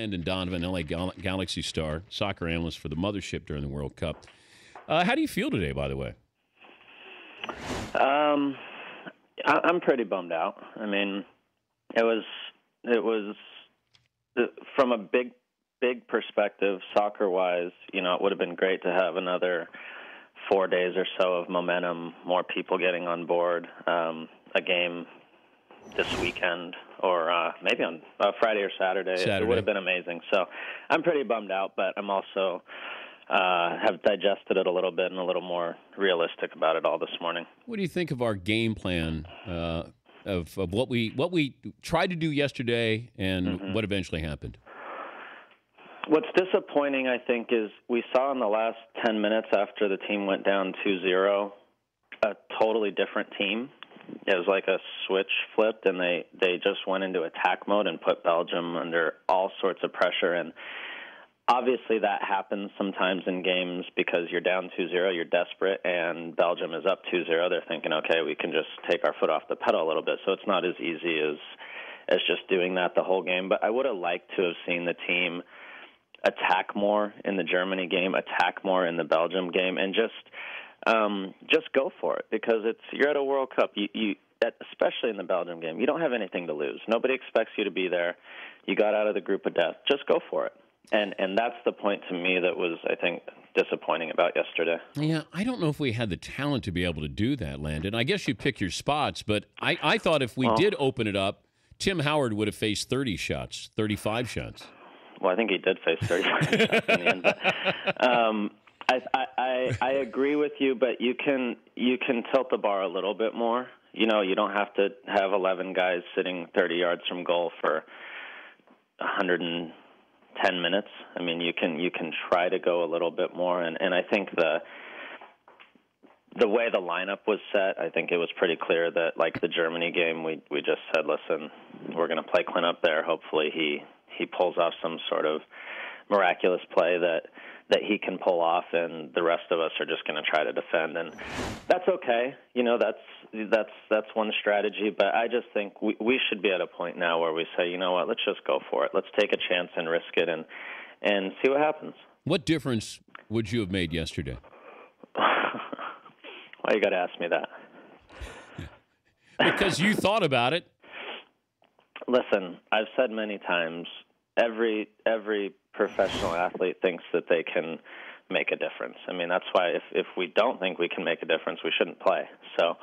Landon Donovan, LA Galaxy star, soccer analyst for the mothership during the World Cup. How do you feel today, by the way? I'm pretty bummed out. I mean, it was from a big perspective, soccer-wise, it would have been great to have another 4 days or so of momentum, more people getting on board, a game this weekend or maybe on Friday or Saturday. It would have been amazing. So I'm pretty bummed out, but I'm also have digested it a little bit and a little more realistic about it all this morning. What do you think of our game plan of what we tried to do yesterday and what eventually happened? What's disappointing, I think, is we saw in the last 10 minutes after the team went down 2-0 a totally different team. It was like a switch flipped, and they just went into attack mode and put Belgium under all sorts of pressure. And obviously that happens sometimes in games because you're down 2-0, you're desperate, and Belgium is up 2-0. They're thinking, okay, we can just take our foot off the pedal a little bit. So it's not as easy as just doing that the whole game. But I would have liked to have seen the team attack more in the Germany game, attack more in the Belgium game, and just go for it, because you're at a World Cup. You especially in the Belgium game, you don't have anything to lose. Nobody expects you to be there. You got out of the group of death. Just go for it. And that's the point to me that was, I think, disappointing about yesterday. Yeah, I don't know if we had the talent to be able to do that, Landon. I guess you pick your spots, but I thought if we did open it up, Tim Howard would have faced 30 shots, 35 shots. Well, I think he did face 35 shots in the end. But, I agree with you, but you can tilt the bar a little bit more. You don't have to have 11 guys sitting 30 yards from goal for 110 minutes. I mean, you can try to go a little bit more, and I think the way the lineup was set, I think it was pretty clear that, like the Germany game, we just said, listen, we're going to play Clint up there. Hopefully he pulls off some sort of miraculous play that he can pull off, and the rest of us are just going to try to defend, and that's okay. That's one strategy, but I just think we should be at a point now where we say, you know what, let's just go for it. Let's take a chance and risk it and see what happens. What difference would you have made yesterday? Why you got to ask me that? Because you thought about it. Listen, I've said many times, every professional athlete thinks that they can make a difference. I mean, that's why if we don't think we can make a difference, we shouldn't play. So,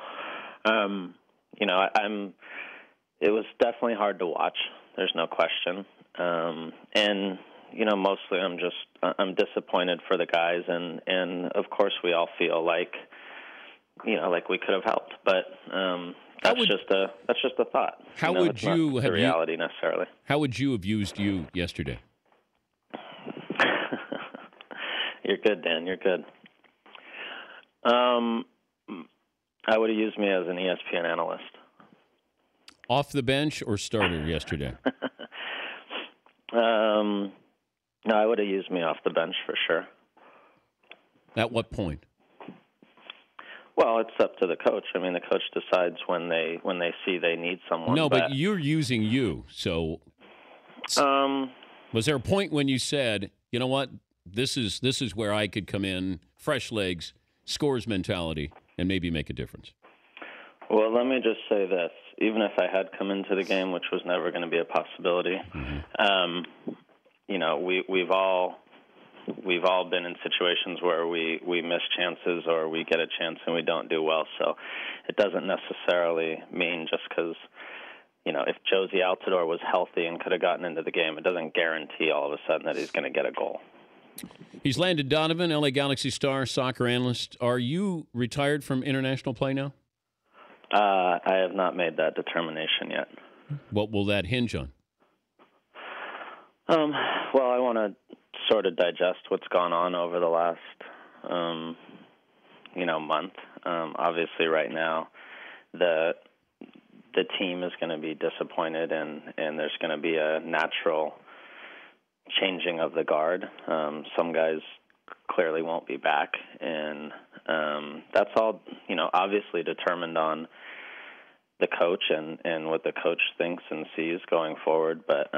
it was definitely hard to watch. There's no question. And mostly I'm disappointed for the guys, and of course we all feel like we could have helped, but that's just a thought. How would you have the reality necessarily? How would you have used you yesterday? You're good, Dan. You're good. I would have used me as an ESPN analyst. Off the bench or starter yesterday? No, I would have used me off the bench for sure. At what point? Well, it's up to the coach. I mean, the coach decides when they see they need someone. No, but you're using you. So, was there a point when you said, you know what, this is where I could come in, fresh legs, scores mentality, and maybe make a difference? Well, let me just say this. Even if I had come into the game, which was never going to be a possibility, we've all been in situations where we miss chances or we get a chance and we don't do well. So it doesn't necessarily mean just because, if Josie Altidore was healthy and could have gotten into the game, it doesn't guarantee all of a sudden that he's going to get a goal. He's Landon Donovan, LA Galaxy star, soccer analyst. Are you retired from international play now? I have not made that determination yet. What will that hinge on? Well, I want to sort of digest what's gone on over the last, month. Obviously, right now, the team is going to be disappointed, and there's going to be a natural changing of the guard. Some guys clearly won't be back, and that's all, obviously determined on the coach and what the coach thinks and sees going forward. But,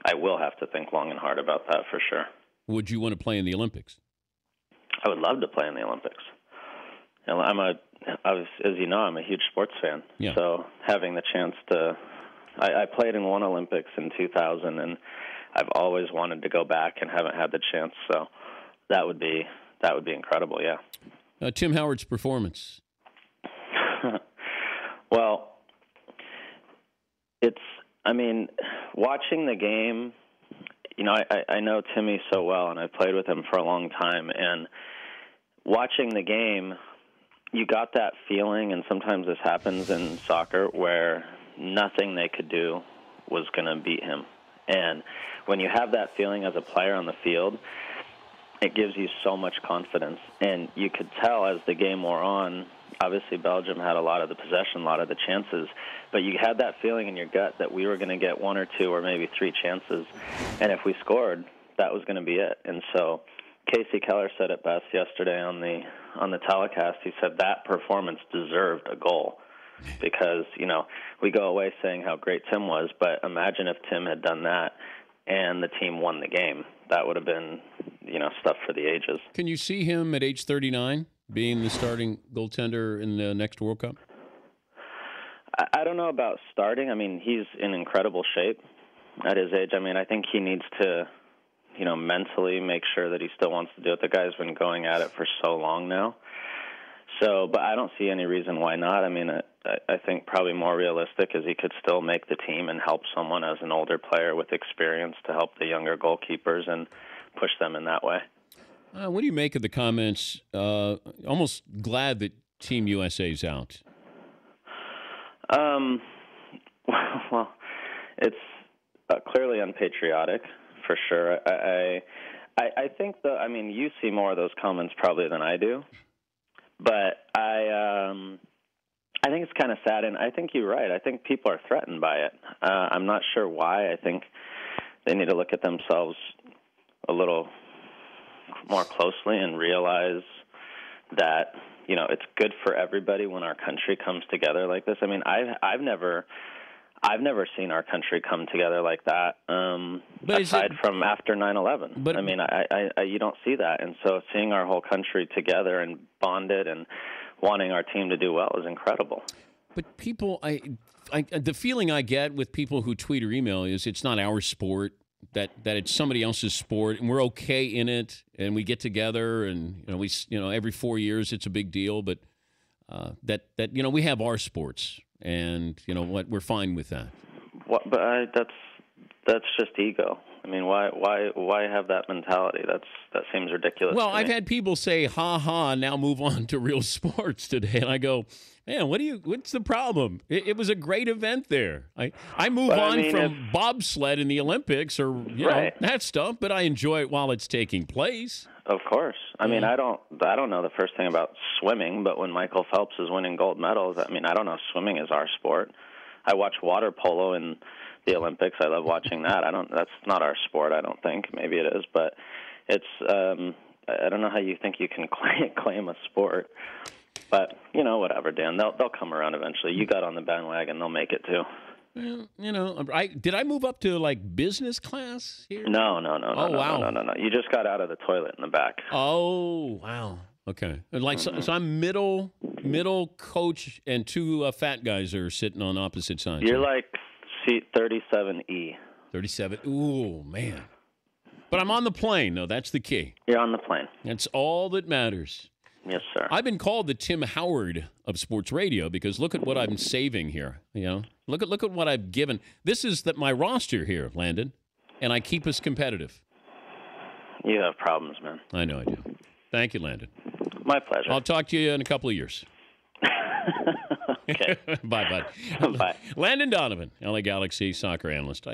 I'd I will have to think long and hard about that for sure. Would you want to play in the Olympics? I would love to play in the Olympics. And as you know, I'm a huge sports fan. Yeah. So having the chance to, I played in one Olympics in 2000, and I've always wanted to go back and haven't had the chance. So that would be incredible. Yeah. Tim Howard's performance. Well, watching the game, I know Timmy so well, and I've played with him for a long time. And watching the game, you got that feeling, and sometimes this happens in soccer, where nothing they could do was going to beat him. And when you have that feeling as a player on the field, it gives you so much confidence. And you could tell as the game wore on, obviously Belgium had a lot of the possession, a lot of the chances, but you had that feeling in your gut that we were going to get one or two or maybe three chances. And if we scored, that was going to be it. And so Casey Keller said it best yesterday on the telecast. He said that performance deserved a goal because, we go away saying how great Tim was, but imagine if Tim had done that and the team won the game. That would have been, stuff for the ages. Can you see him at age 39 being the starting goaltender in the next World Cup? I don't know about starting. He's in incredible shape at his age. I think he needs to, mentally make sure that he still wants to do it. The guy's been going at it for so long now. So, but I don't see any reason why not. I think probably more realistic is he could still make the team and help someone as an older player with experience to help the younger goalkeepers and push them in that way. What do you make of the comments? Almost glad that Team USA's out. Well, it's clearly unpatriotic for sure. I think you see more of those comments probably than I do, but I think it's kind of sad, and I think you're right. I think people are threatened by it. I'm not sure why. I think they need to look at themselves a little more closely and realize that it's good for everybody when our country comes together like this. I've never seen our country come together like that. Aside from after 9/11, but you don't see that, and so seeing our whole country together and bonded and wanting our team to do well is incredible. But people, the feeling I get with people who tweet or email is it's not our sport. That it's somebody else's sport, and we're okay in it, and we get together, and we every 4 years it's a big deal, but that we have our sports, and we're fine with that. But that's just ego. Why have that mentality? That seems ridiculous. Well, I've had people say, "Ha ha!" Now move on to real sports today, and I go, "Man, what's the problem? It was a great event there. I move on from bobsled in the Olympics or that stuff, but I enjoy it while it's taking place." Of course. I don't know the first thing about swimming, but when Michael Phelps is winning gold medals, I don't know if swimming is our sport. I watch water polo in the Olympics. I love watching that. That's not our sport, I don't think. Maybe it is, but it's I don't know how you think you can claim a sport. But, whatever, Dan. They'll come around eventually. You got on the bandwagon, they'll make it too. Well, did I move up to business class here? No. Oh, wow. No. You just got out of the toilet in the back. Oh, wow. Okay. So I'm middle coach, and two fat guys are sitting on opposite sides. You're like seat 37E. 37. Ooh, man. But I'm on the plane. No, that's the key. You're on the plane. That's all that matters. Yes, sir. I've been called the Tim Howard of sports radio because look at what I'm saving here. Look at what I've given. This is my roster here, Landon, and I keep us competitive. You have problems, man. I know I do. Thank you, Landon. My pleasure. I'll talk to you in a couple of years. Okay. Bye, bud. Bye. Landon Donovan, LA Galaxy soccer analyst.